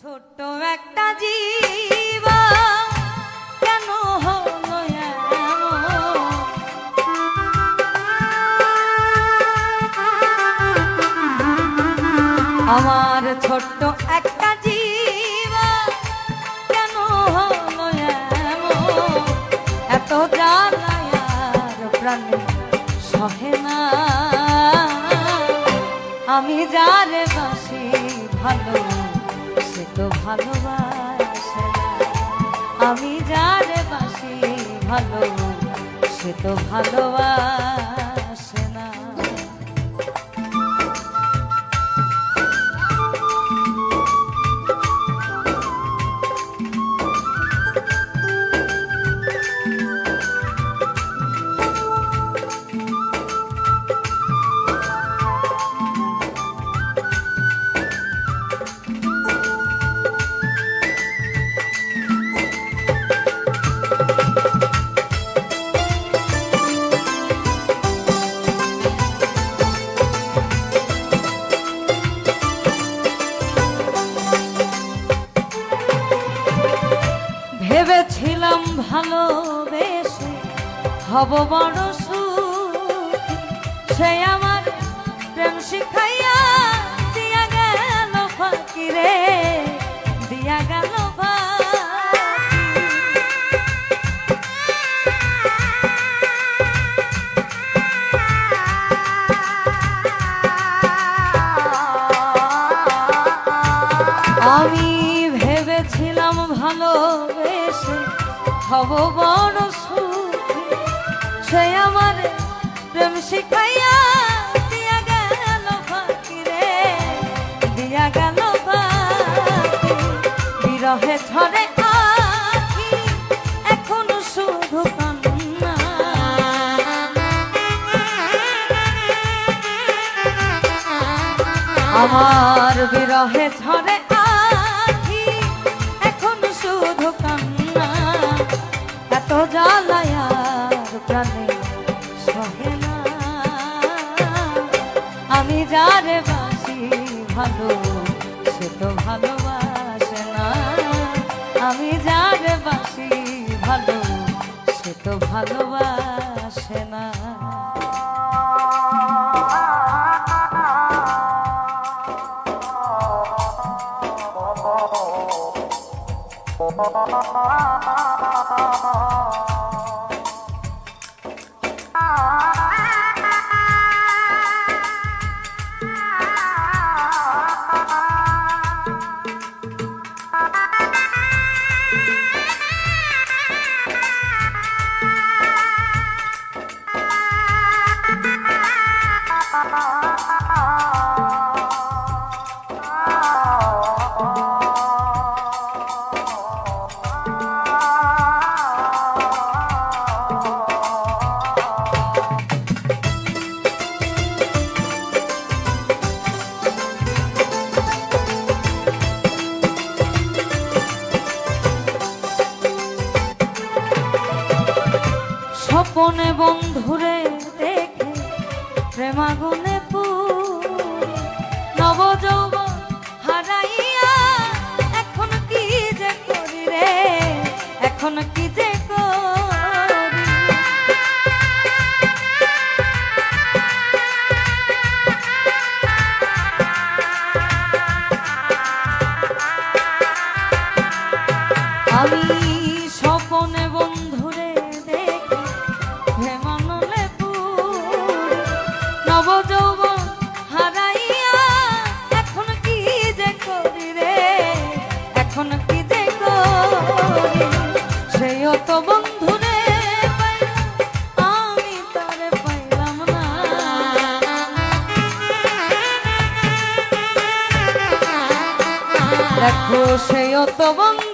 ছোট্ট একটা জীবন কেন হলো এমন? আমার ছোট্ট একটা জীবন কেন হলো এমন? এত জ্বালায় আর প্রাণে সহে না। আমি যারে বাসি ভালো সে তো ভালোবাসে না। আমি যারে বাসি ভালো সে তো ভালোবাসে না। ভেবেছিলাম ভালোবেসে হব বড় সুখী, সে আমার প্রেম শিখাইয়া দিয়া গেল ফাঁকি রে, দিয়া গেল আমি ভেবেছিলাম ভালোবেসে হব বড় সুখী, সে আমার প্রেম শিখাইয়া দিয়া গেল ফাঁকি রে, দিয়া গেল ফাঁকি। বিরহে ঝরে আখি এখন শুধু কান্না, আমার বিরহে ঝরে জ্বালায় আর প্রাণে সহে না। আমি যারে বাসি ভালো সে তো ভালোবাসে না। আমি যারে বাসি ভালো সে তো ভালোবাসে না। স্বপনে বন্ধুরে দেখে প্রেমাগুনে নব যৌবন হারাইয়া এখন কি যে করি রে, এখন কি যে করি। আমি স্বপনে বন্ধুরে দেখে হেমনলে নব যৌবন হারাইয়া এখন কি যে করি রে, এখন কি যে করি। সেও তো বন্ধুরে আমি তারে পাইলাম না। দেখো সেও তো বন্ধু